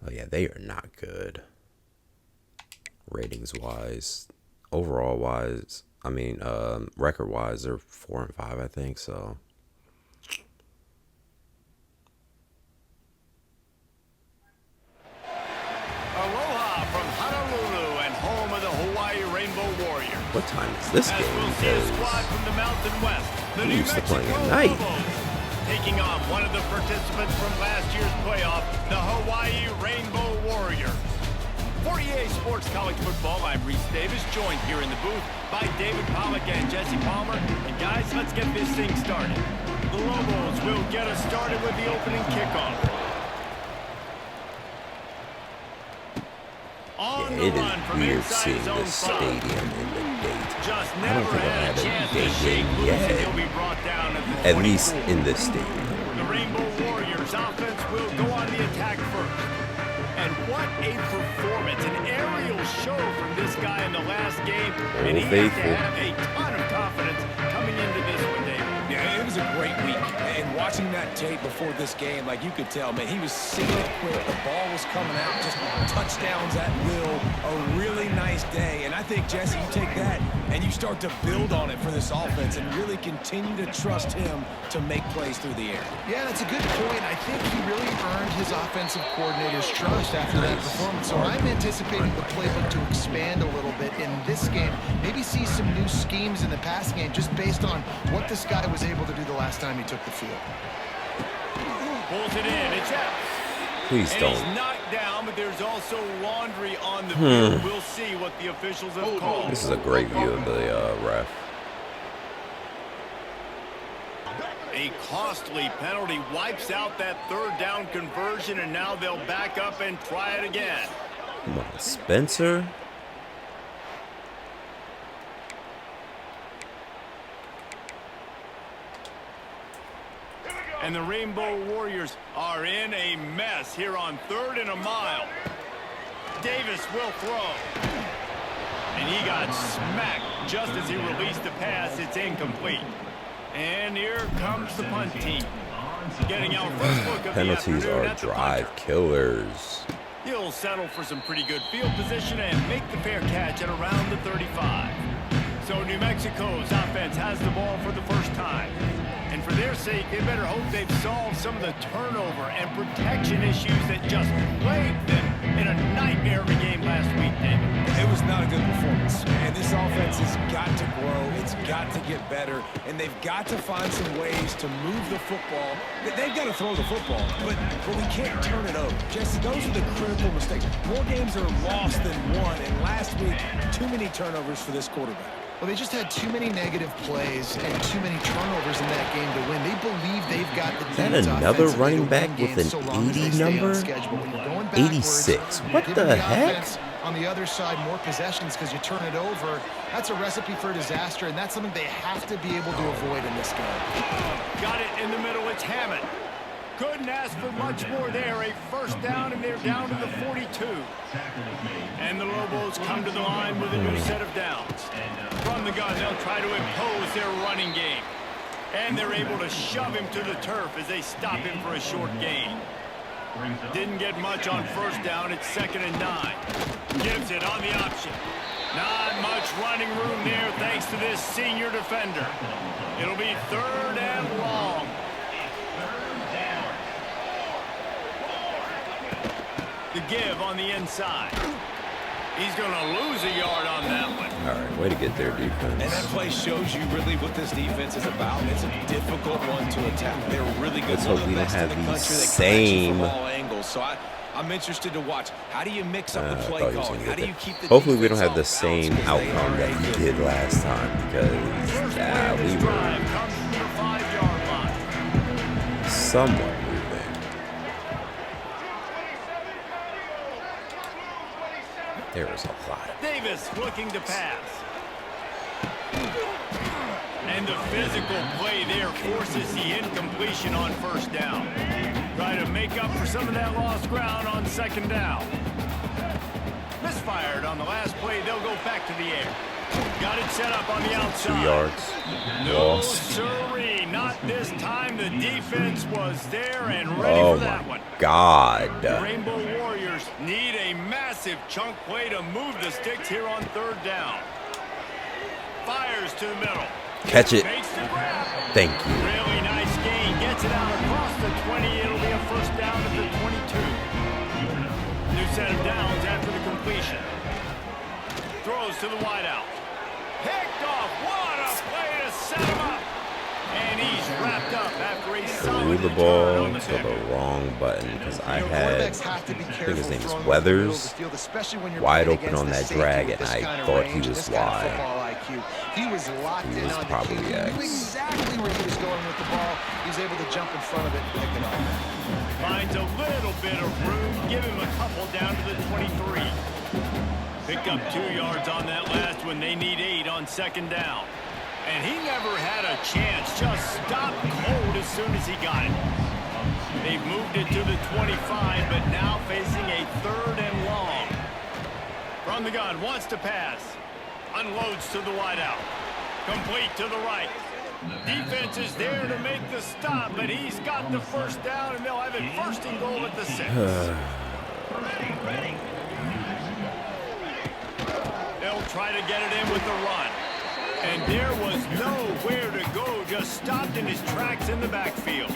Oh yeah, they are not good. Ratings wise, overall wise, I mean, record wise, they're 4-5, I think. So Aloha from Honolulu and home of the Hawaii Rainbow Warriors. what time is this As game? we'll see a squad from the Mountain West, the We New used to Mexico playing at night. Lobos, taking on one of the participants from last year's playoff, the Hawaii Rainbow Warriors. For EA Sports College Football, I'm Reese Davis, joined here in the booth by David Pollack and Jesse Palmer. And guys, let's get this thing started. The Lobos will get us started with the opening kickoff. On the It run is from weird inside seeing zone this five. stadium in the daytime. Just I don't never think I've had had a a chance day to shake game loose, and yet, he'll be brought down at the at least 24. in this stadium. The Rainbow Warriors offense will go on the attack first. And what a performance, an aerial show from this guy in the last game. And he has to Faithful. have a ton of confidence coming into this one, David. Yeah, it was a great week. And watching that tape before this game, like you could tell, man, he was seeing it quick. The ball was coming out, just touchdowns at will. A really nice day. And I think, Jesse, you take that and you start to build on it for this offense and really continue to trust him to make plays through the air. Yeah, that's a good point. I think he really earned his offensive coordinator's trust after that performance. So I'm anticipating the playbook to expand a little bit in this game. Maybe see some new schemes in the passing game just based on what this guy was able to do the last time he took the field. Pulls it in. It's out. Please And don't. he's knocked down, but there's also laundry on the field. We'll see what the officials have called. This is a great view of the ref. A costly penalty wipes out that third down conversion, and now they'll back up and try it again. Come on, Spencer. And the Rainbow Warriors are in a mess here on 3rd and a mile. Davis will throw. And he got smacked just as he released the pass. It's incomplete. And here comes the punt team. Getting out first look of Penalties the are afternoon at the drive punter. killers. He'll settle for some pretty good field position and make the fair catch at around the 35. So New Mexico's offense has the ball for the first time. And for their sake, they better hope they've solved some of the turnover and protection issues that just plagued them in a nightmare of a game last week, David. It was not a good performance. And this offense has got to grow. It's got to get better. And they've got to find some ways to move the football. They've got to throw the football, but we can't turn it over. Jesse, those are the critical mistakes. More games are lost than won. And last week, too many turnovers for this quarterback. Well, they just had too many negative plays and too many turnovers in that game to win. They believe they've got the Is that defense another offensively running to back win with games an so long as they 80 stay on number? schedule. When you're going backwards, 86. you're What giving the heck? offense on the other side more possessions because you turn it over. That's a recipe for disaster, and that's something they have to be able to avoid in this game. Got it in the middle. It's Hammond. Couldn't ask for much more there. A first down, and they're down to the 42. And the Lobos come to the line with a new set of downs. From the gun, they'll try to impose their running game. And they're able to shove him to the turf as they stop him for a short gain. Didn't get much on first down. It's 2nd and 9. Gives it on the option. Not much running room there thanks to this senior defender. It'll be 3rd and long. The give on the inside. He's going to lose a yard on that one. All right, way to get there, And that defense. play shows you really what this defense is about. It's a difficult one to attack. They're really good. Let's One of hope the we don't best in have the these country. They come at you same- from all angles. So I'm interested to watch. How do you mix up the I play thought he was calling? gonna How get do you there. keep the Hopefully we don't defense have the off balance? same 'Cause they outcome are that a we good did team. last time because First play of we this were drive comes from the 5-yard line. somewhat moving. There was a lot. Davis looking to pass. And the physical play there forces the incompletion on first down. Try to make up for some of that lost ground on 2nd down. Misfired on the last play. They'll go back to the air. Got it set up on the outside. 2 yards. No, Lost. sirree. Not this time. The defense was there and ready Oh for that my one. God. The Rainbow Warriors Massive chunk play to move the sticks here on third down. Fires to the middle. Catch it. Makes the grab. Thank you. Really nice gain. Gets it out across the 20. It'll be a first down at the 22. New set of downs after the completion. Throws to the wideout. Picked off. What a play to set him up. And he's wrapped up after a Threw solid the return ball on the to pick. the wrong button because I had, Quarterbacks have to be I think careful his name is throwing Weathers, over the field, especially when you're wide playing open on against that the safety drag, with and this I kind of thought he range, was this kind of wide. football IQ. He was locked He in was on the probably key. He X. knew exactly where he was going with the ball. He was able to jump in front of it and pick it off. Finds a little bit of room. Give him a couple down to the 23. Picked up 2 yards on that last one. They need 8 on second down. And he never had a chance. Just stopped cold as soon as he got it. They've moved it to the 25, but now facing a third and long. From the gun, wants to pass. Unloads to the wideout. Complete to the right. Defense is there to make the stop, but he's got the first down, and they'll have it first and goal at the 6. They'll try to get it in with the run. And there was nowhere to go, just stopped in his tracks in the backfield.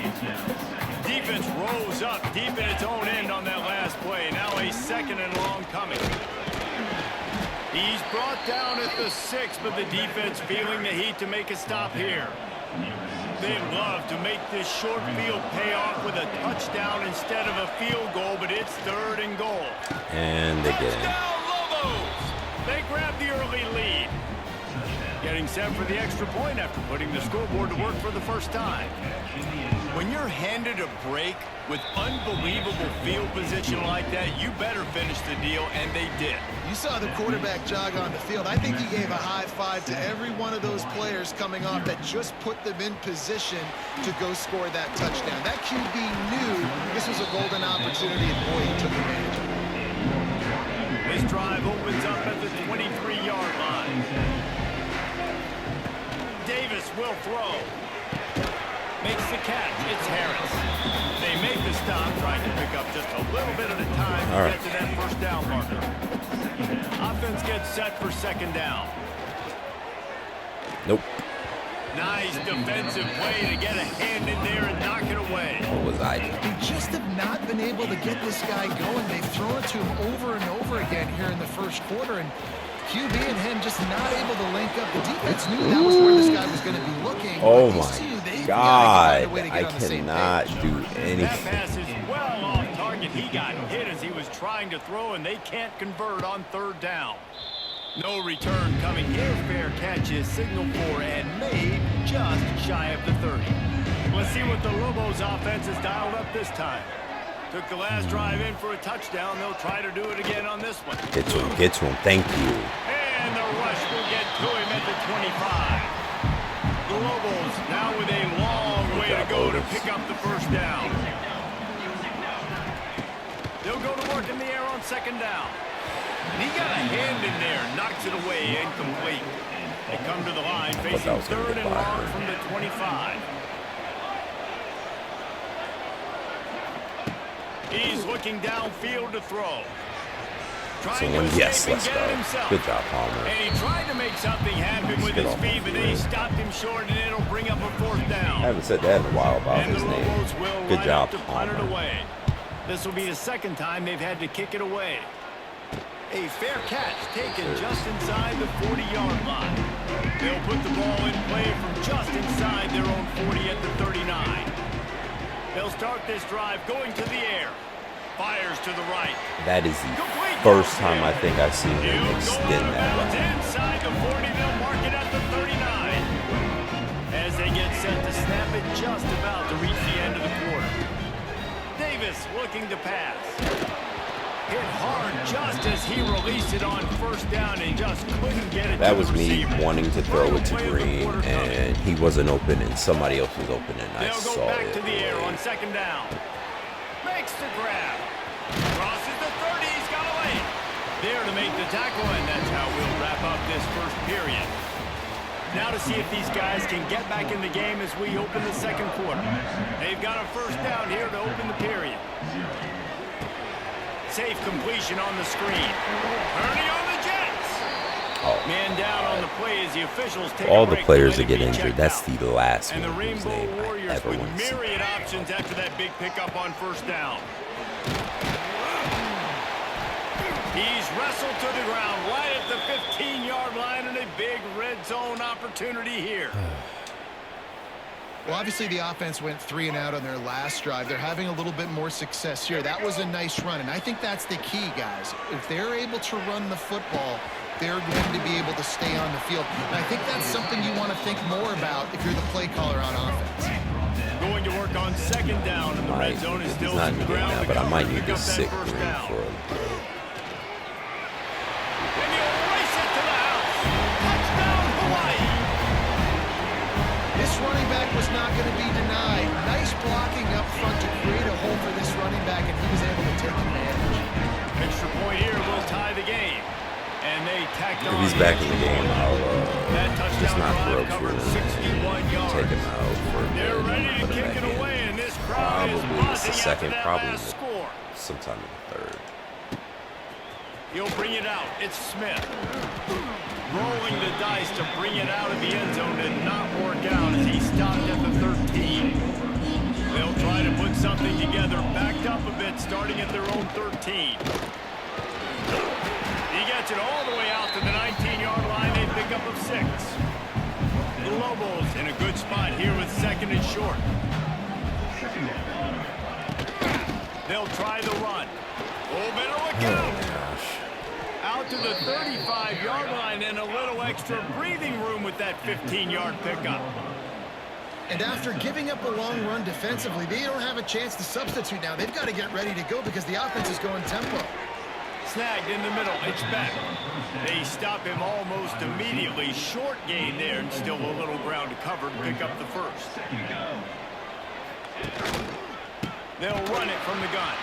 Defense rose up deep in its own end on that last play. Now a second and long coming. He's brought down at the 6, but the defense feeling the heat to make a stop here. They'd love to make this short field pay off with a touchdown instead of a field goal, but it's third and goal. And they get in. Touchdown, Lobos! They grab the early lead. Getting set for the extra point after putting the scoreboard to work for the first time. When you're handed a break with unbelievable field position like that, you better finish the deal, and they did. You saw the quarterback jog on the field. I think he gave a high five to every one of those players coming off that just put them in position to go score that touchdown. That QB knew this was a golden opportunity, and boy, he took advantage of it. This drive opens up at the 23-yard line. Davis will throw. Makes the catch. It's Harris. They make the stop, trying to pick up just a little bit at a time to get to that first down marker. Offense gets set for second down. Nope. Nice defensive play to get a hand in there and knock it away. What was I? They just have not been able to get this guy going. They've thrown it to him over and over again here in the first quarter, and QB and him just not able to link up. The defense knew that was where this guy was going to be looking. Oh These my two, they've God. gotta find a way to I get on the same cannot page. do That anything. pass is well off target. He got hit as he was trying to throw, and they can't convert on third down. No return coming here. Fair catch is signaled for and made just shy of the 30. Let's see what the Lobos offense has dialed up this time. Took the last drive in for a touchdown. They'll try to do it again on this one. Get to him. Get to him. Thank you. And the rush will get to him at the 25. The Lobos now with a long way to go to pick up the first down. They'll go to work in the air on second down. And he got a hand in there, knocks it away, incomplete. They come to the line facing was gonna third get and by long her. from the 25. He's looking downfield to throw. Trying to escape Yes, and let's get it go. himself. Good job, Palmer. And he tried to make something happen with get his off feet, the but they field. stopped him short, and it'll bring up a fourth I down. haven't said that in a while about And his the name. Lobos will Good line job, up to punt it Palmer. away. This will be the second time they've had to kick it away. A fair catch taken just inside the 40-yard line. They'll put the ball in play from just inside their own 40 at the 39. They'll start this drive going to the air. Fires to the right. That is the Complete first ball time I kick. think I've seen him He'll go extend out of that bounds line. inside the 40. They'll mark it at the 39. As they get set to snap it just about to reach the end of the quarter. Davis looking to pass. Hit hard just as he released it on first down and just couldn't get it That to was the me receiver. wanting to throw it to Final play of the Green, quarter coming. and he wasn't open, and somebody else was open, and I They'll go saw back it. to the air on second down. Makes the grab. Crosses the 30. He's got a lane. There to make the tackle, and that's how we'll wrap up this first period. Now to see if these guys can get back in the game as we open the second quarter. They've got a first down here to open the period. safe completion on the screen. Purdy on the Jets. Oh, Man down on the play as the officials take all a the break players to that let get him be injured, checked that's out. the last And the one whose Rainbow name I Warriors ever with want to see. myriad options after that big pickup on first down. He's wrestled to the ground right at the 15-yard line, and a big red zone opportunity here. Well, obviously the offense went 3 and out on their last drive. They're having a little bit more success here. That was a nice run, and I think that's the key, guys. If they're able to run the football, they're going to be able to stay on the field. And I think that's something you want to think more about if you're the play caller on offense. Going to work on second down, and the red zone is still not some in the game ground now, to but I cover might to need pick up this that sick first room down. for And he'll race it to the house. Touchdown, Hawaii. This running back was not going to be denied. Nice blocking up front to create a hole for this running back, and he was able to take advantage. Extra point here will tie the game. And they tacked on. If he's back in the game, I'll that just touchdown not throw drive to covered him 61 and yards. take him out for a They're bit ready and to put him kick back it in. away, and this crowd is Probably it's the buzzing second, after that probably last score. sometime in the third. He'll bring it out. It's Smith. Rolling the dice to bring it out of the end zone did not work out as he stopped at the 13. They'll try to put something together, backed up a bit, starting at their own 13. He gets it all the way out to the 19-yard line. They pick up of 6. The Lobos in a good spot here with second and short. They'll try the run. Oh, better look out. Out to the 35-yard line and a little extra breathing room with that 15-yard pickup. And after giving up a long run defensively, they don't have a chance to substitute now. They've got to get ready to go because the offense is going tempo. Snagged in the middle. It's Beck. They stop him almost immediately. Short gain there and still a little ground to cover to pick up the first. They'll run it from the gun.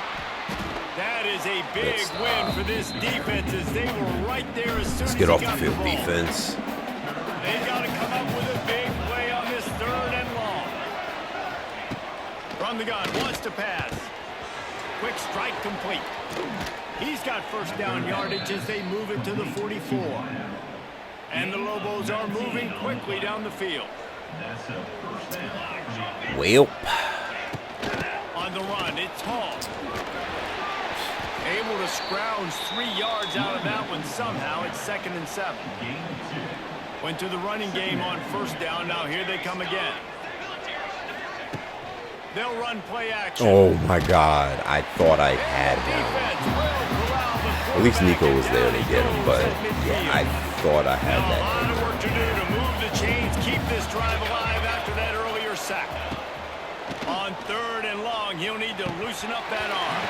That is a big win for this defense as they were right there as soon as Let's get he off the got field, ball. defense. They've got to come up with a big play on this third and long. From the gun, wants to pass. Quick strike complete. He's got first down yardage as they move it to the 44. And the Lobos are moving quickly down the field. Well, On the run, it's Hall. Able to scrounge 3 yards out of that one somehow. It's 2nd and 7. Went to the running game on first down. Now here they come again. They'll run play action. oh my God, I thought I had him. At least Nico was there to get him, but yeah, I thought I had Now a that. lot of work to do to move the chains, keep this drive alive after that earlier sack. On third and long, he'll need to loosen up that arm.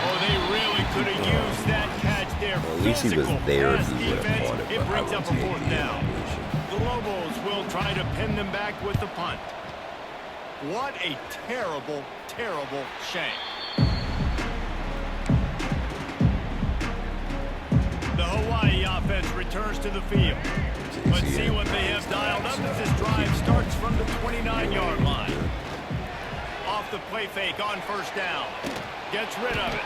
Oh, they really could have used that catch there. Well, at least he was Physical there if pass he would have defense. caught it, It but I brings would up a take fourth the down. elimination. The Lobos will try to pin them back with the punt. What a terrible, terrible shame. The Hawaii offense returns to the field. Let's see what they have dialed up as this drive starts from the 29-yard line. Off the play fake on first down. Gets rid of it.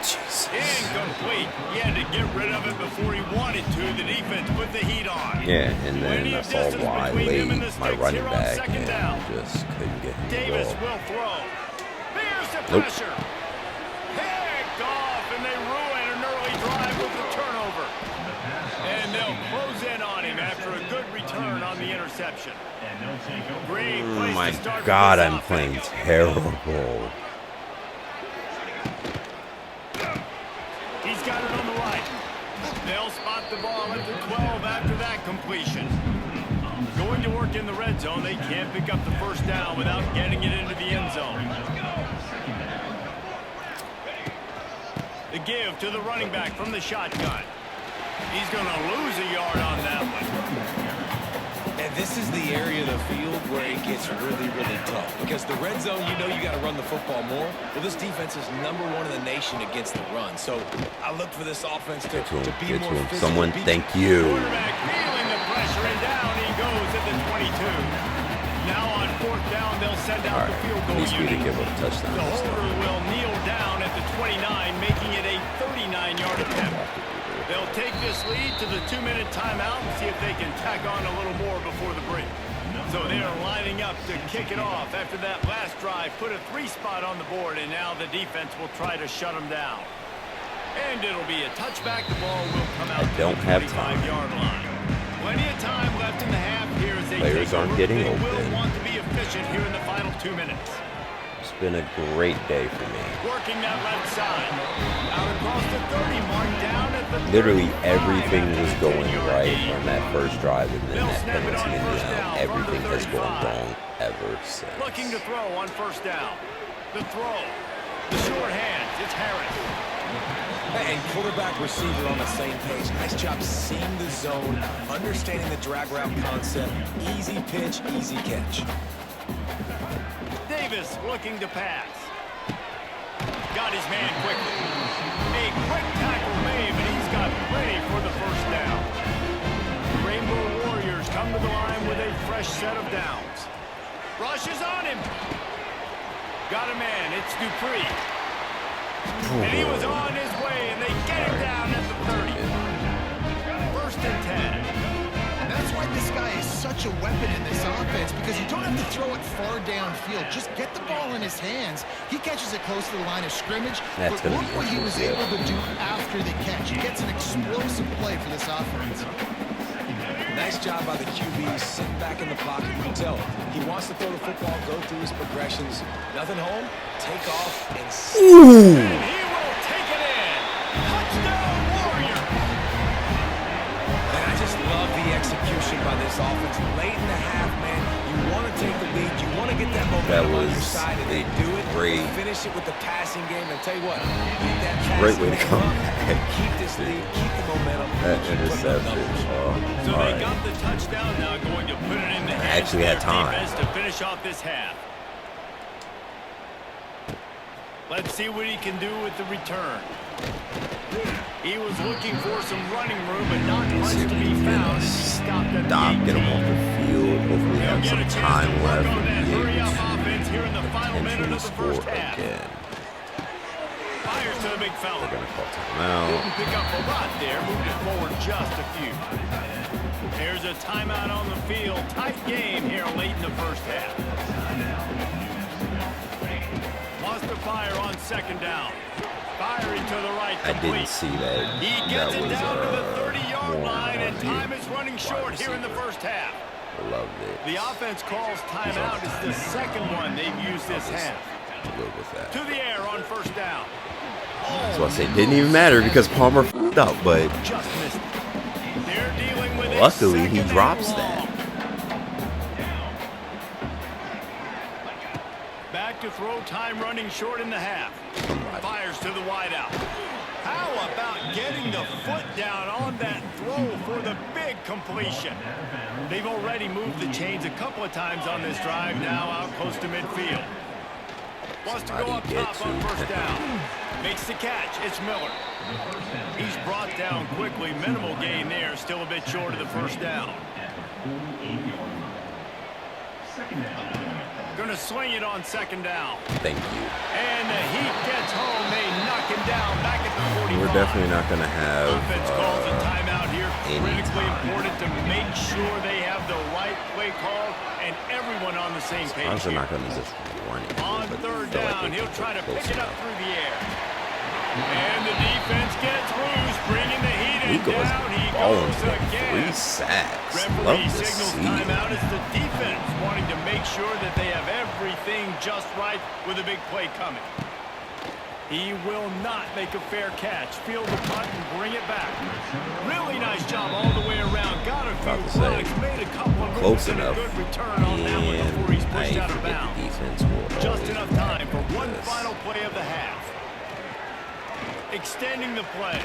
Jesus. Incomplete. He had to get rid of it before he wanted to. The defense put the heat on. Yeah, and then Plenty I of saw distance why between late him and the my sticks running here on back second and down. just couldn't get him Davis the ball. will throw. There's the Nope. pressure. Picked off, and they ruin an early drive with the turnover. And they'll close in on him after a good return on the interception. Great Oh place my to start for God, this I'm offense. playing terrible. He's got it on the right. They'll spot the ball at the 12 after that completion. Going to work in the red zone. They can't pick up the first down without getting it into the end zone. The give to the running back from the shotgun. He's going to lose a yard on that one. And this is the area of the field where it gets really, really tough. Because the red zone, you know you got to run the football more. Well, this defense is #1 in the nation against the run. So I look for this offense to be Get more to him. physical. Someone, thank you. Quarterback feeling the pressure, and down he goes at the 22. Now on fourth down, they'll send out the field goal Needs me to unit. give up a touchdown The this holder time. will kneel down at the 29, making it a 9-yard attempt. They'll take this lead to the 2-minute timeout and see if they can tack on a little more before the break. So they're lining up to kick it off after that last drive. Put a 3-spot on the board, and now the defense will try to shut them down. And it'll be a touchback. The ball will come out to the 25-yard line. Plenty of time left in the half here as they Players aren't getting They open. will want to be efficient here in the final 2 minutes. It's been a great day for me. Working that left side. Out across the 30, marked down at the Literally 35. everything was going right gain. on that first drive, and then They'll that snap it penalty, on and first now down from everything the has gone 35. wrong ever since. Looking to throw on first down. The throw. The short hands. It's Harris. And quarterback receiver on the same page. Nice job seeing the zone, understanding the drag route concept. Easy pitch, easy catch. Davis looking to pass. Got his man quickly. A quick tackle made, but he's got plenty for the first down. Rainbow Warriors come to the line with a fresh set of downs. Rushes on him. Got a man. It's Dupree. And he was on his way, and they get him down at the 30. First and 10. And that's why this guy is such a weapon in this offense, because you don't have to throw it far downfield. Just get the ball in his hands. He catches it close to the line of scrimmage. That's but gonna look be what he was interesting. able to do after the catch. He gets an explosive play for this offense. Nice job by the QB, sitting back in the pocket. You can tell he wants to throw the football, go through his progressions. Nothing home, take off, and And he will take it in. Touchdown, Warriors. And I just love the execution by this offense. Late in the half, man, you want to take the lead. You want to get that momentum on your was side, and they a do it. great- Finish it with the passing game. And tell you what, keep that passing Great way to game come up, back. keep this lead, keep the momentum. That keep putting up interception. numbers. So All they right. got the touchdown, now going to put it in the hands actually of had their time. defense to finish off this half. Let's see what he can do with the return. He was looking for some running room, but not much to be found as he stopped at Stop, the get him off the field. Hopefully, They'll have get a some chance time to work left on and that be able hurry-up to offense here in the final minute potentially of the score first half. again. Fires to the big fella. They're gonna call timeout. Didn't pick up a lot there, moved it forward just a few. There's a timeout on the field. Tight game here late in the first half. Wants to fire on second down. Firing to the right. I Complete. didn't see that. He That gets it was down to the 30-yard more line, and on time the is running wide short here in the receiver. first half. Loved it. The offense calls timeout. It's the second one they've used this half. Good with that. To the air on first down. So I say it didn't even matter because Palmer f***ed up, but Just missed it. They're dealing with luckily he a second drops and long. that. Back to throw time running short in the half. Fires to the wideout. How about getting the foot down on that throw for the big completion? They've already moved the chains a couple of times on this drive, now out close to midfield. Wants to go up top on first down. Makes the catch. It's Miller. He's brought down quickly. Minimal gain there. Still a bit short of the first down. Going to swing it on second down. Thank you. And the heat gets home. They knock him down back at the 45. We're definitely not going to have Offense calls a timeout here. any Critically time. important to make sure they have the right play call and everyone on the same page. I'm here. not going to just run it. On but third feel like down, we he'll can try to close pick it up enough. through the air. And the defense gets loose, bringing the heat and Nico has down he been balling goes for again. 3 sacks. Love Referee to signals see timeout. it. It's the defense wanting to make sure that they have everything just right with a big play coming. He will not make a fair catch. Field the punt and bring it back. Really nice job all the way around. Got a About to few say, blocks, made a couple of close moves and a enough, good return on that one before he's and I pushed out of forget bounds. the defense will Just always enough back time for one this. final play of the half. Extending the play.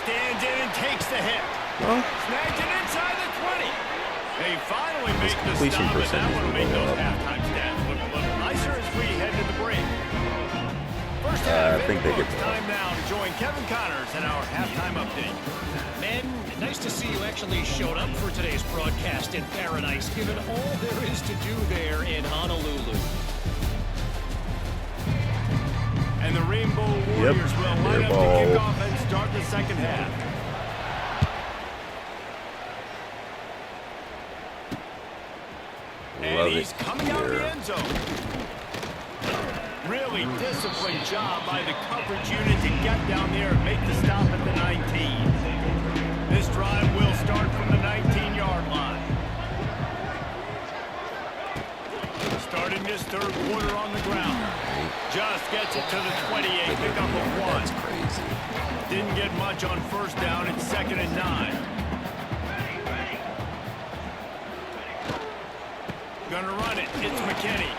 Stands in and takes the hit. Well, Snagged it inside the 20. They finally make the completion stop, and that percentage one will will make go those up. halftime stats look a little nicer as we head to the break. First half, I think they get it's time now to join Kevin Connors in our halftime update. Men, nice to see you actually showed up for today's broadcast in paradise, given all there is to do there in Honolulu. And the Rainbow Warriors will line up to kick off and start the second half. And he's coming out of the end zone. Really disciplined job by the coverage unit to get down there and make the stop at the 19. This drive will start from the 19-yard line. Starting this third quarter on the ground. Just gets it to the 28. Pick up a 1. That's crazy. Didn't get much on first down. It's 2nd and 9. Gonna run it. It's McKinney.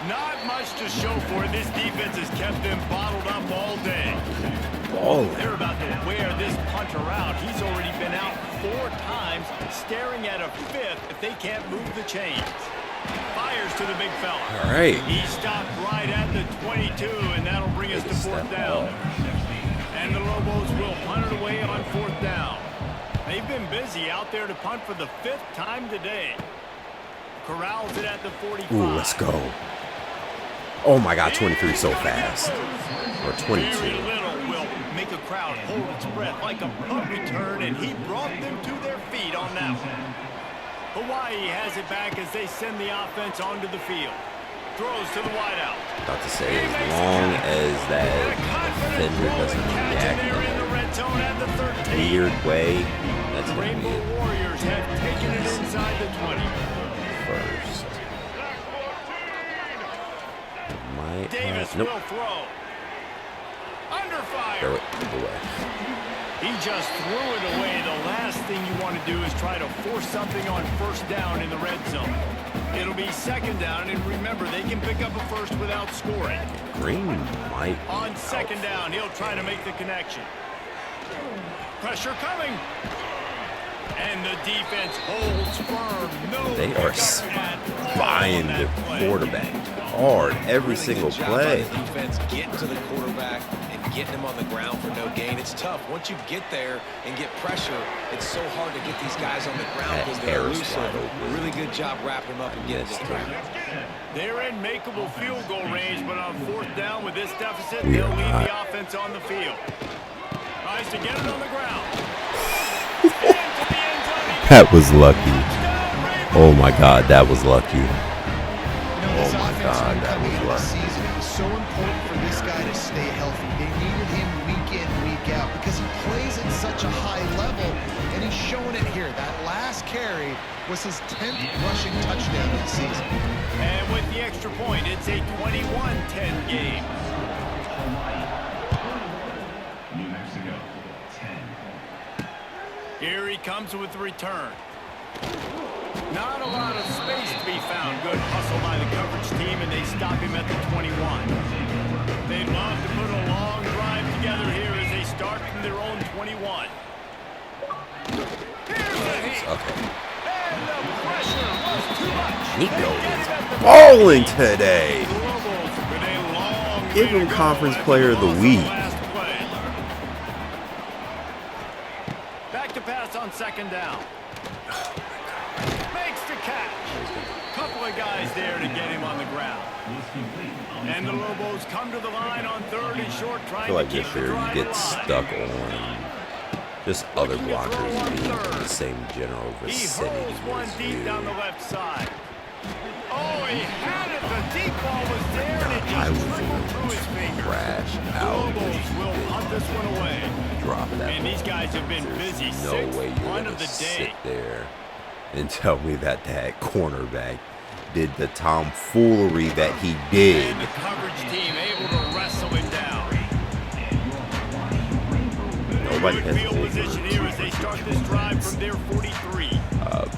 Not much to show for it. This defense has kept them bottled up all day. They're about to wear this punter out. He's already been out 4 times, staring at a 5th if they can't move the chains. Fires to the big fella. All right. He stopped right at the 22, and that'll bring us to 4th down. And the Lobos will punt it away on 4th down. They've been busy out there to punt for the 5th time today. Corrals it at the 45. Ooh, let's go. Oh my God, 23 so fast. Or 22. Very little will make a crowd hold its breath like a punt return, and he brought them to their feet on that one. Hawaii has it back as they send the offense onto the field. Throws to the wideout. About to say, as long as that defender doesn't react in a weird way, that's going to be Rainbow it. Warriors have taken it inside the 20. First. Might Davis have, nope. will throw. Under fire. Throw it away. He just threw it away. The last thing you want to do is try to force something on first down in the red zone. It'll be 2nd down, and remember, they can pick up a first without scoring. Green might. On 2nd down, he'll try to make the connection. Pressure coming. And the defense holds firm. No, They are buying the quarterback hard every single play. The defense getting to the quarterback and getting him on the ground for no gain. It's tough. Once you get there and get pressure, it's so hard to get these guys on the ground because they're loose. So really good job wrapping them up and getting to the ground. They're in makeable field goal range, but on 4th down with this deficit, they'll leave the offense on the field. Tries to get it on the ground. That was lucky. Oh my God, that was lucky. Oh my God, that was lucky. It was so important for this guy to stay healthy. They needed him week in, week out because he plays at such a high level, and he's showing it here. That last carry was his 10th rushing touchdown of the season. And with the extra point, it's a 21-10 game. Here he comes with the return. Not a lot of space to be found. Good hustle by the coverage team, and they stop him at the 21. They'd love to put a long drive together here as they start from their own 21. Here's the heat. Okay. And the pressure was too much. Nico is balling today. The Lobos with a long Give way to him go Conference after Player the of the loss on Week. last play. Back to pass on 2nd down. Makes the catch. Couple of guys there to get him on the ground. And the Lobos come to the line on 3rd and short, I trying feel like to keep this the year you drive get alive. stuck on just other blockers being in the same general He vicinity hurls one as deep you. down the left side. Oh, he had it. The deep ball was there, and it I just was trickled through his fingers. crash The out. Lobos will punt this one away. Drop that. And these guys have been There's busy. no 6th way you're punt gonna of the sit day. there and tell me that that cornerback did the tomfoolery that he did. And the coverage team able to wrestle him down. Nobody Good has field position here as they start this drive from their 43.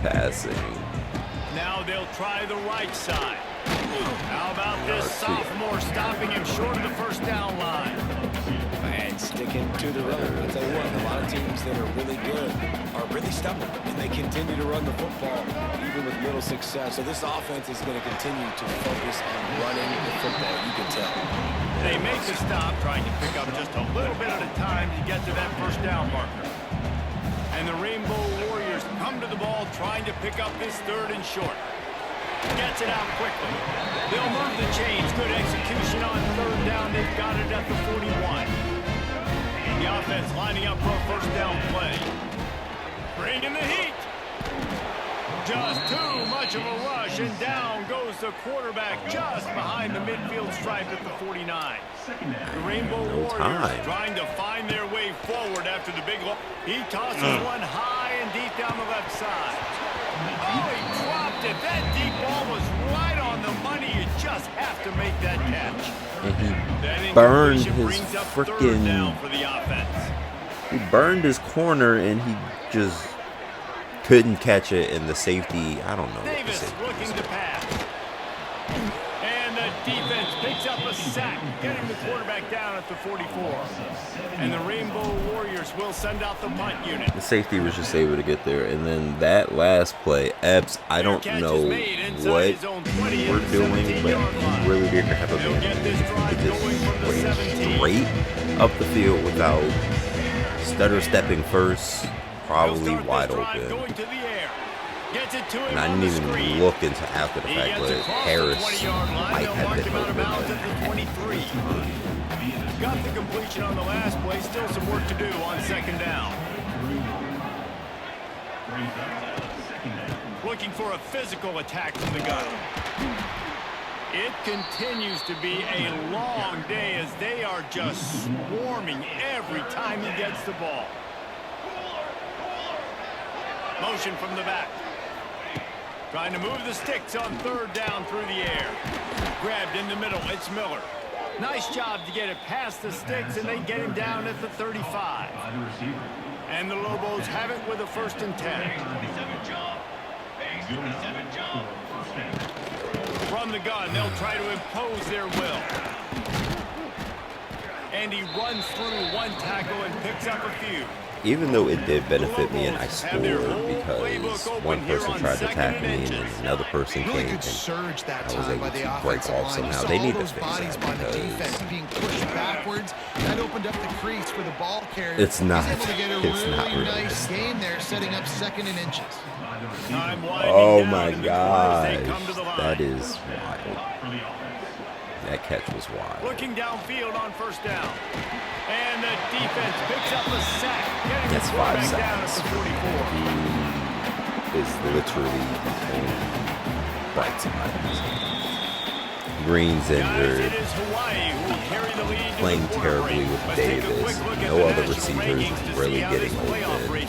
passing. Now they'll try the right side. How about this sophomore stopping him short of the first down line? And sticking to the run. I'll tell you what, a lot of teams that are really good are really stubborn, and they continue to run the football, even with little success. So this offense is going to continue to focus on running the football, you can tell. They make the stop, trying to pick up just a little bit at a time to get to that first down marker. And the Rainbow Warriors come to the ball, trying to pick up this 3rd and short. Gets it out quickly. They'll move the chains. Good execution on third down. They've got it at the 41. The offense lining up for a first down play. Bringing the heat. Just too much of a rush, and down goes the quarterback just behind the midfield stripe at the 49. The Rainbow Warriors trying to find their way forward after the big loss. He tosses one high and deep down the left side. Oh, he dropped it. That deep ball was right on the money. You just have to make that catch. And he burned his freaking... He burned his corner, and he just couldn't catch it. And the safety, I don't know what the safety looking to pass. And the defense picks up a sack, getting the quarterback down at the 44. And the Rainbow Warriors will send out the punt unit. The safety was just able to get there. And then that last play, Epps, I don't know what you were doing, but you really didn't have a man. You just straight up the field without stutter stepping first, probably wide open. And I didn't even look into after the fact, but Harris might have been open. Got the completion on the last play. Still some work to do on second down. Looking for a physical attack from the gun. It continues to be a long day as they are just swarming every time he gets the ball. Motion from the back. Trying to move the sticks on third down through the air. Grabbed in the middle. It's Miller. Nice job to get it past the sticks, and they get him down at the 35. And the Lobos have it with a 1st and 10. From the gun, they'll try to impose their will. And he runs through one tackle and picks up a few. Even though it did benefit me and I scored because one person tried to tackle me and then another person came and I was able to break off somehow. They need to fix that because it's not realistic. Game there, setting up 2nd and inches. Oh my gosh, that is wild. That catch was wild. Looking downfield on 1st down. And the defense picks up a sack. That's 5 sacks. He is literally bright side. Green's injured. Playing terribly with Davis. No other receivers really getting open.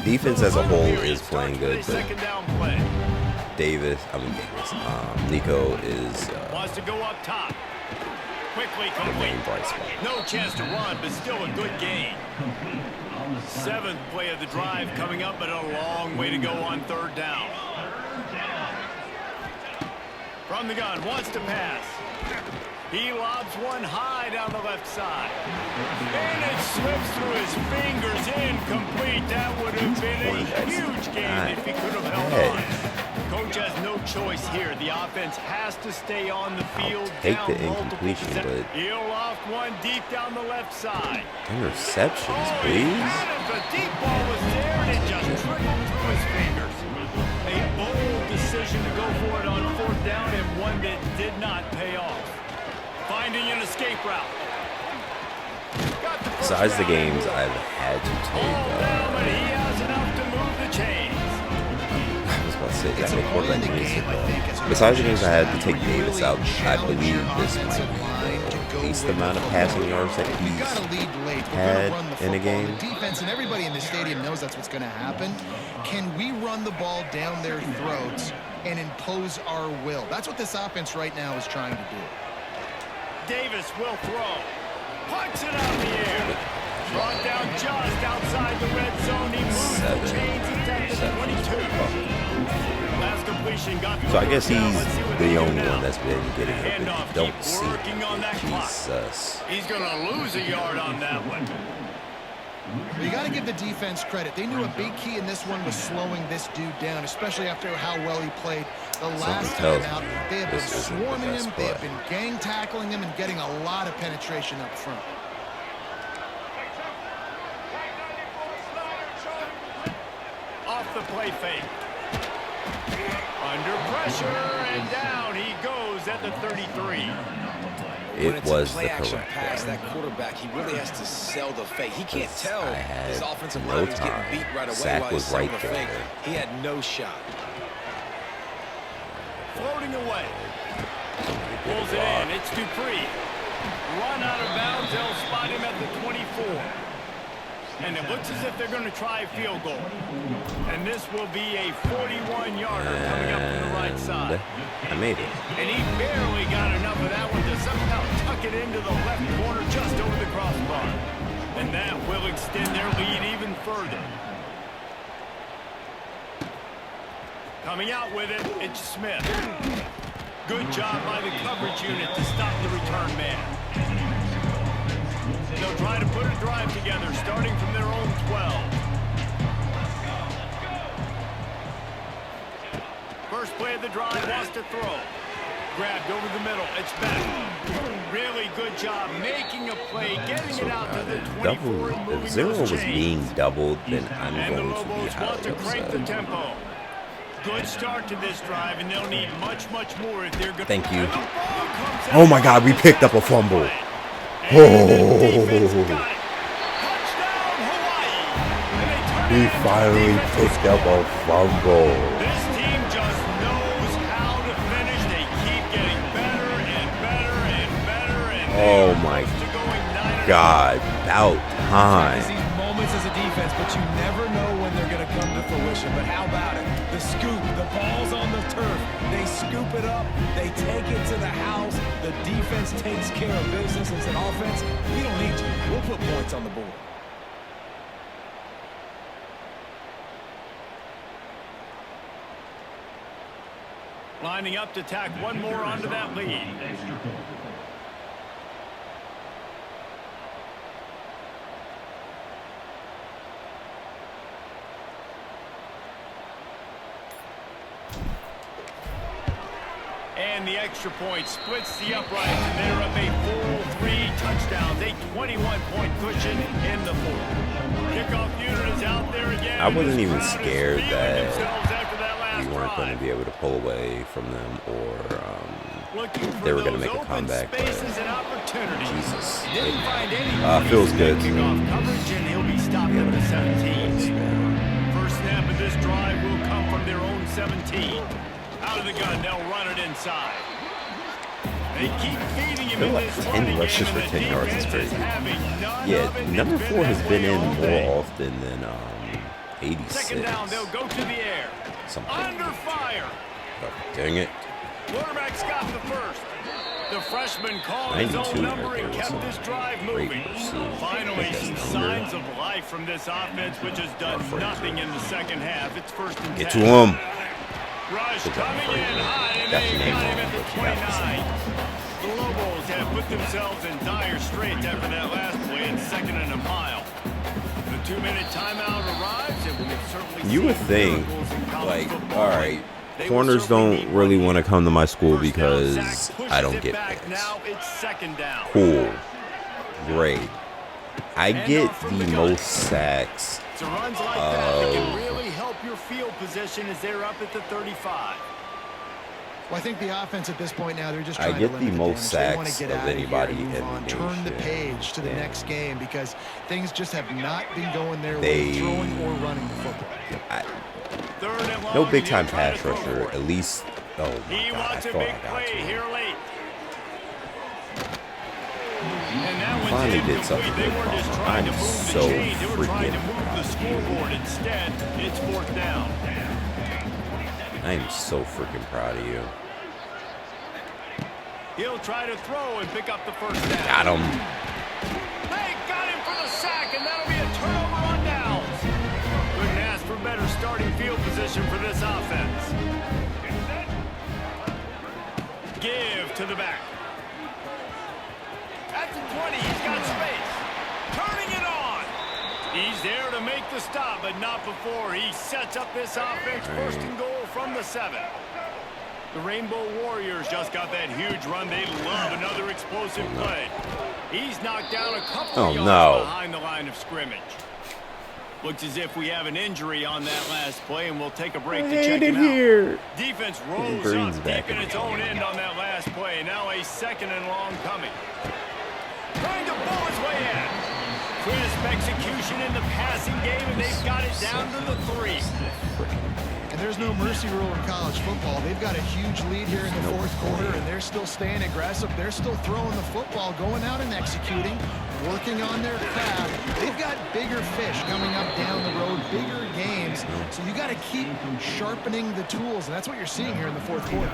Defense as a whole is playing good, but Nico is wants to go up top. Quickly complete. No chance to run, but still a good gain. 7th play of the drive coming up, but a long way to go on 3rd down. From the gun, wants to pass. He lobs one high down the left side. And it slips through his fingers, incomplete. That would have been a huge gain if he could have held on. Coach has no choice here. The offense has to stay on the field. Take the incompletion, but he'll loft one deep down the left side. Interceptions, please. The deep ball was there, and it just trickled through his fingers. A bold decision to go for it on 4th down, and one that did not pay off. Finding an escape route. Besides the games I've had to take, but he has enough to move the chains. I was about to say, that make quarterback music, besides the games I had to take Davis out, I believe this might be the least amount of passing yards that he's had in a game. The defense and everybody in the stadium knows that's what's going to happen. Can we run the ball down their throats and impose our will? That's what this offense right now is trying to do. Davis will throw. Puts it out in the air. Brought down just outside the red zone. He moves the chains. It's at the 22. Last completion got so I guess he's the only one that's been getting open. You don't see it. Jesus. He's going to lose a yard on that one. You got to give the defense credit. They knew a big key in this one was slowing this dude down, especially after how well he played the last time out. They have been swarming him, they have been gang tackling him, and getting a lot of penetration up front. play fake. Under pressure, and down he goes at the 33. It was the play action correct pass. play. That quarterback, he really has to sell the fake. He can't tell I had his offensive no line was getting time. beat right away Sack while was he's selling right the fake. there. He had no shot. Floating away. Pulls it in. It's Dupree. Run out of bounds. They'll spot him at the 24. And it looks as if they're going to try a field goal. And this will be a 41-yarder coming up from the right side. I made it. And he barely got enough of that one to somehow tuck it into the left corner just over the crossbar. And that will extend their lead even further. Coming out with it, it's Smith. Good job by the coverage unit to stop the return man. They'll try to put a drive together, starting from their own 12. First play of the drive, wants to throw. Grabbed over the middle, it's back. Really good job making a play, getting it out to the 24 and moving If Zero those was chains. being doubled, then I'm And the going to be Lobos want to highly crank the upset. tempo. Good start to this drive, and they'll need much, much more if they're going to... Thank you. And the ball comes out Oh my God, we picked up a fumble. And the defense got it. Touchdown, Hawaii. And they turn We it into finally defensive picked up a fumble. This team just knows how to finish. They keep getting better and better and better. And Oh my God, about There's time. these moments as a defense, but you never know when they're going to come to fruition. But how about it? The scoop, the ball's on the turf. They scoop it up. They take it to the house. The defense takes care of business and said, offense, we don't need you. We'll put points on the board. Lining up to tack one more onto that lead. And the extra point splits the uprights, and they're up a full 3 touchdowns, a 21-point cushion in the fourth. Kickoff unit is out there again. I wasn't This even crowd is scared feeling that themselves after that last We weren't going to drive. be able to pull away from them, or Looking for they were going to those make a open comeback. But spaces and opportunities. Jesus, Didn't find any feels good. kickoff coverage, and he'll be stopped at the 17. First snap of this drive will come from their own 17. Out of the gun, they'll run it inside. They keep feeding him in like this 10 running rushes game, for and 10 the yards is defense crazy. having none of Yeah, it. number It's 4 has that been way in all more day. often than 86. Second down, they'll go to the air. Something. Under fire. Oh, dang it. Quarterback's got the first. The freshman called his 92 own number right there and was kept some this drive great moving. pursuit. Finally, That's some number. signs of life from this offense, which has done Frazier. nothing in the second half. It's first and 10. Get to him. Rush Good job, coming in Frazier. high, and That's they the name got him on at it, the but that 29. The Lobos have put themselves in dire straits after that last play in second and a mile. The 2-minute timeout arrives, and we've certainly You would seen think, miracles in college like, football. all right, They will corners certainly don't need really one. want to come to my school First down, because Zach pushes I don't it get back. picks. Now it's second down. Cool. Great. I And get off from the the gun. most sacks. So runs like that can really help your field position as they're up at the 35. Well, I think the offense at this point now, they're just I trying get to the limit most damage. They want sacks to get of out of anybody here and in move on. the Turn the nation. page to the Yeah. next game because things just have not been going their They- way, throwing or running the football. Third and long, No and big he'll time try to pass throw rusher. for it. At least. Oh my He God! I wants a thought big I got play to. here late. And that one's Finally did incomplete. something They good, weren't just Palmer. trying to I'm move the so chains. They were trying to freaking move the scoreboard. Instead, it's fourth down. I am so freaking proud of you. He'll try to throw and pick up the first down. Got him. They got him for the sack, and that'll be a turnover on downs. Couldn't ask for better starting field position for this offense. Give to the back. At the 20, he's got space. Turning it on. He's there to make the stop, but not before he sets up this offense. First and goal from the 7. The Rainbow Warriors just got that huge run. They love another explosive play. He's knocked down a couple of yards behind the line of scrimmage. Looks as if we have an injury on that last play, and we'll take a break to check him out. Here. Defense rolls up deep in its own end on that last play. Now a 2nd and long coming. Trying to ball his way in. Crisp execution in the passing game, and they've got it down to the 3. And there's no mercy rule in college football. They've got a huge lead here in the 4th quarter, and they're still staying aggressive. They're still throwing the football, going out and executing, working on their craft. They've got bigger fish coming up down the road, bigger games. So you got to keep sharpening the tools, and that's what you're seeing here in the 4th quarter.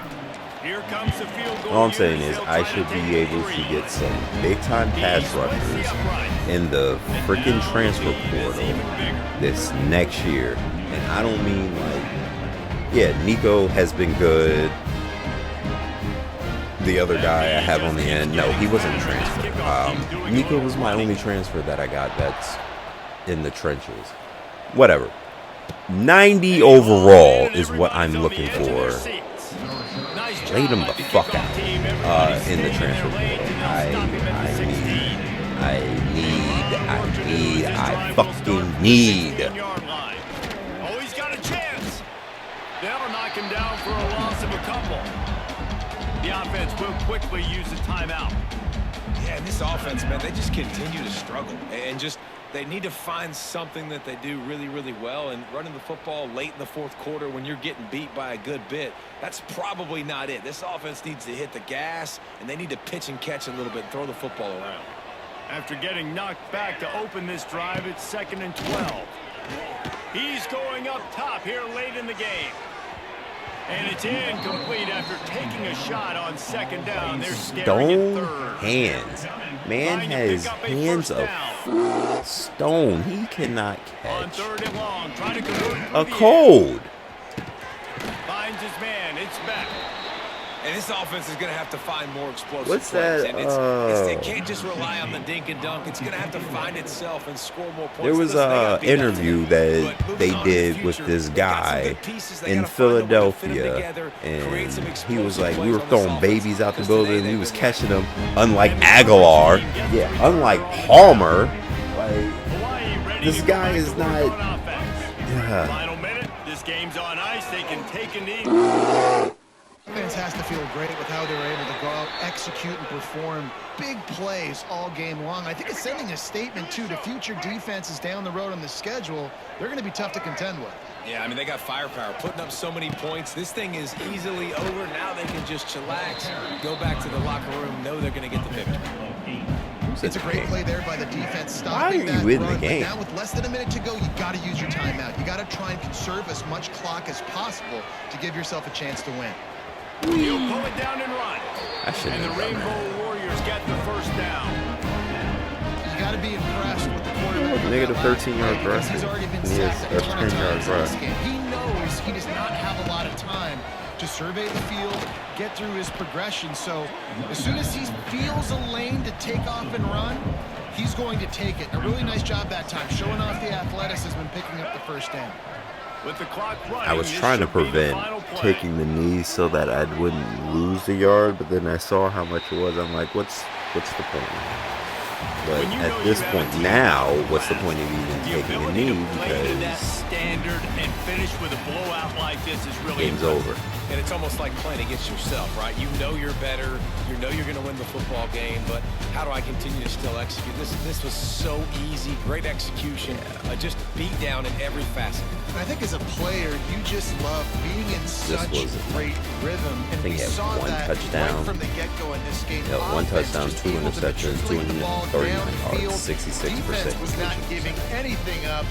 Here comes the field goal. All I'm saying is I should be able to get some big-time pass rushers in the freaking transfer portal this next year. And I don't mean like, yeah, Nico has been good. The other guy I have on the end, no, he wasn't a transfer. Nico was my only transfer that I got that's in the trenches. Whatever. 90 overall is what I'm looking for. Laid him the fuck out in the transfer portal. I fucking need. Oh, he's got a chance. They'll knock him down for a loss of a couple. The offense will quickly use the timeout. Yeah, and this offense, man, they just continue to struggle. And just, they need to find something that they do really, really well. And running the football late in the 4th quarter when you're getting beat by a good bit, that's probably not it. This offense needs to hit the gas, and they need to pitch and catch a little bit and throw the football around. After getting knocked back to open this drive, it's 2nd and 12. He's going up top here late in the game. And it's incomplete after taking a shot on 2nd down. They're staring at 3rd. Hands. Man has hands of stone. He cannot On catch 3rd and long, trying to convert a cold. Finds his man. It's back. And this offense is going to have to find more explosive What's plays. that? And it can't just rely on the dink and dunk. It's going to have to find itself and score more points. There was an interview that they did with this guy in Philadelphia, and he was like, we were throwing babies out the building, we was catching them, unlike Aguilar, yeah, unlike Palmer. Like, this guy is not. Final minute. This game's on ice. They can take a knee. Defense has to feel great with how they were able to go out, execute, and perform big plays all game long. I think it's sending a statement, too, to future defenses down the road on the schedule. They're going to be tough to contend with. Yeah, I mean, they got firepower, putting up so many points. This thing is easily over. Now they can just chillax, go back to the locker room, know they're going to get the victory. It's a great play there by the defense, stopping that run. But now with less than a minute to go, you got to use your timeout. You got to try and conserve as much clock as possible to give yourself a chance to win. He'll pull it down and run. And the Rainbow Warriors get the 1st down. You got to be impressed with the quarterback. Negative 13-yard rush. He's already been sacked a ton of times in this game. He knows he does not have a lot of time to survey the field, get through his progression. So as soon as he feels a lane to take off and run, he's going to take it. A really nice job that time, showing off the athleticism and picking up the 1st down. With the clock running, I was trying to prevent taking the knee so that I wouldn't lose the yard, but then I saw how much it was. I'm like, what's the point? But at this point now, what's the point of even taking a knee? Because standard and finish with a blowout like this is really game's over. And it's almost like playing against yourself, right? You know you're better. You know you're going to win the football game, but how do I continue to still execute? This was so easy. Great execution. Just beat down in every facet. And I think as a player, you just love being in such great rhythm. And we saw that right from the get-go in this game. Yeah, 1 touchdown, 2 interceptions, 239 yards, 66% defense was not giving anything up.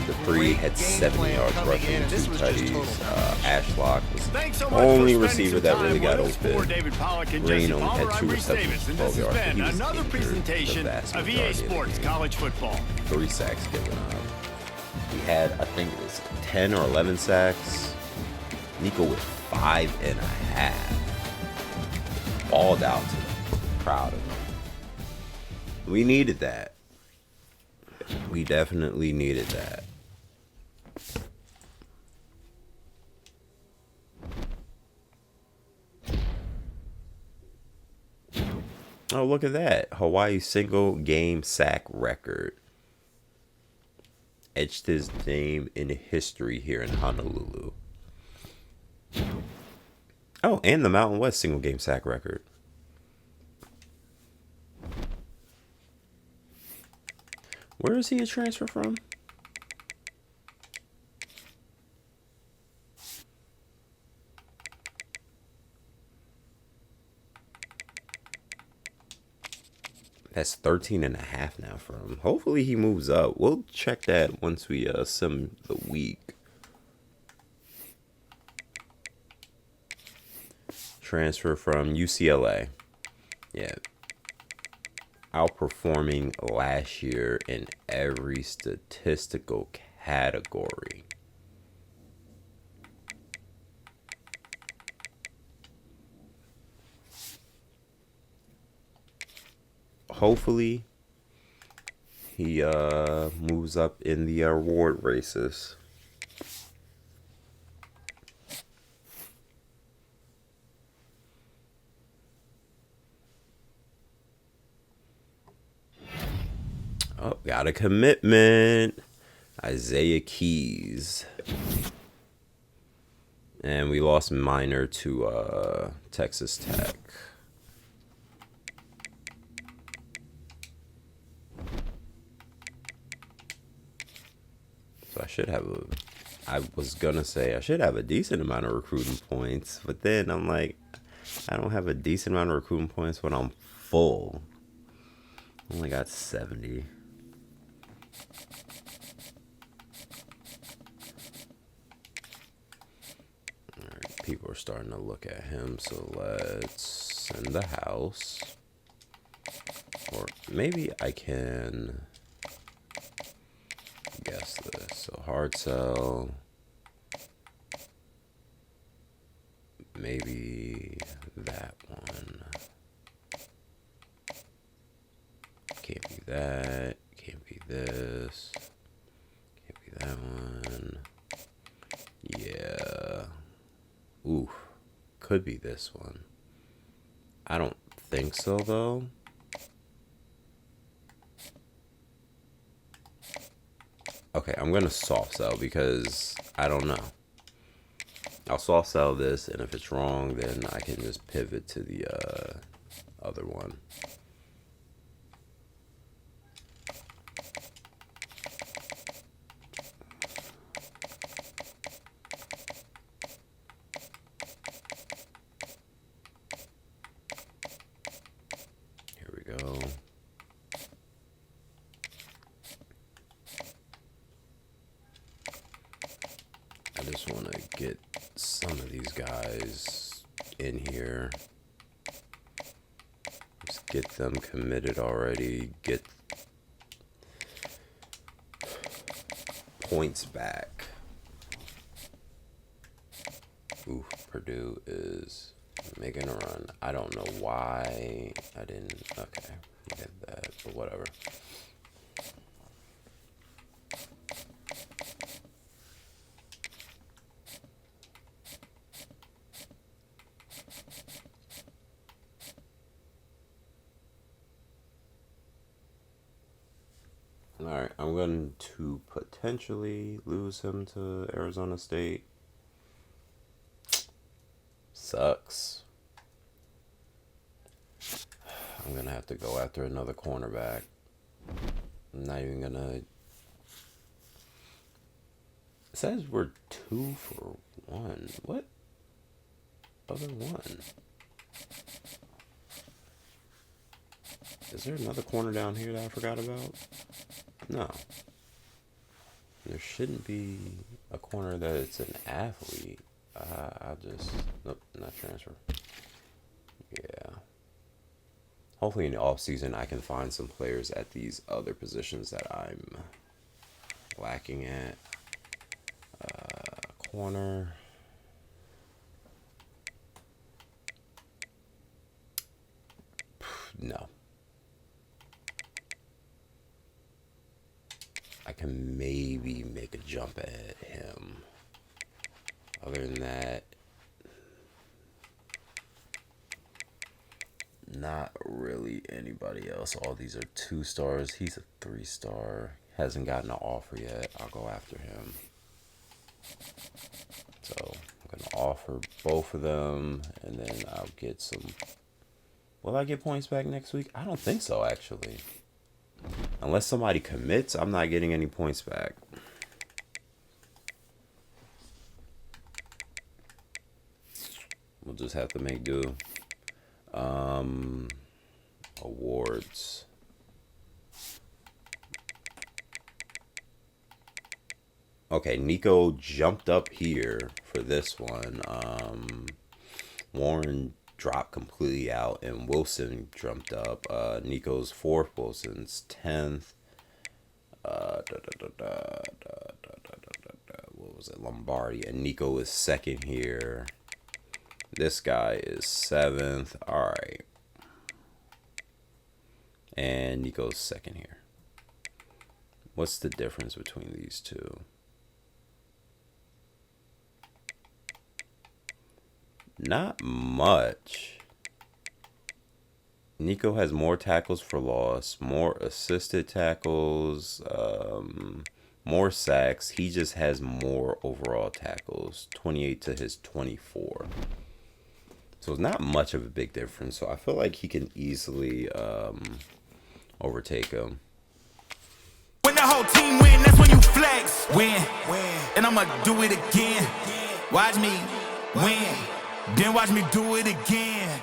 The 3 had 70 yards rushing, 2 tutties. Ashlock was the only receiver that really got open. Green only had 2 receptions for 12 yards. But he was another presentation of EA Sports College Football. 3 sacks given up. He had, I think it was 10 or 11 sacks. Nico with 5.5. Balled out to them. Proud of him. We needed that. We definitely needed that. Oh, look at that. Hawaii single game sack record. etched his name in history here in Honolulu. Oh, and the Mountain West single game sack record. Where is he a transfer from? That's 13.5 now from. Hopefully he moves up. We'll check that once we sim the week. Transfer from UCLA. Yeah. Outperforming last year in every statistical category. Hopefully he moves up in the award races. Oh, got a commitment. Isaiah Keys. And we lost Minor to Texas Tech. So I should have I was gonna say I should have a decent amount of recruiting points, but then I'm like, I don't have a decent amount of recruiting points when I'm full. I only got 70. Alright, people are starting to look at him, so let's send the house. Or maybe I can guess this. So hard sell. Maybe that one. Can't be that. Can't be this. Can't be that one. Yeah. Ooh. Could be this one. I don't think so, though. Okay, I'm going to soft sell because I don't know. I'll soft sell this, and if it's wrong, then I can just pivot to the other one. Here we go. I just want to get some of these guys in here. Just get them committed already. Get points back. Ooh, Purdue is making a run. I don't know why I didn't. Okay, get that, but whatever. Alright, I'm going to potentially lose him to Arizona State. Sucks. I'm going to have to go after another cornerback. I'm not even going to... It says we're 2 for 1. What? Other one? Is there another corner down here that I forgot about? No. There shouldn't be a corner that it's an athlete. I'll just... Nope, not transfer. Yeah. Hopefully in the offseason I can find some players at these other positions that I'm lacking at. Corner. No. I can maybe make a jump at him. Other than that, not really anybody else. All these are 2 stars. He's a 3-star. hasn't gotten an offer yet. I'll go after him. So I'm going to offer both of them, and then I'll get some. Will I get points back next week? I don't think so, actually. Unless somebody commits, I'm not getting any points back. We'll just have to make do. Awards. Okay, Nico jumped up here for this one. Warren dropped completely out, and Wilson jumped up. Nico's 4th, Wilson's 10th. What was it? Lombardi. And Nico is 2nd here. This guy is 7th. All right. And Nico's 2nd here. What's the difference between these two? Not much. Nico has more tackles for loss, more assisted tackles, more sacks. He just has more overall tackles, 28 to his 24. So it's not much of a big difference. So I feel like he can easily overtake him. When the whole team win, that's when you flex. Win. And I'ma do it again. Watch me win. Then watch me do it again.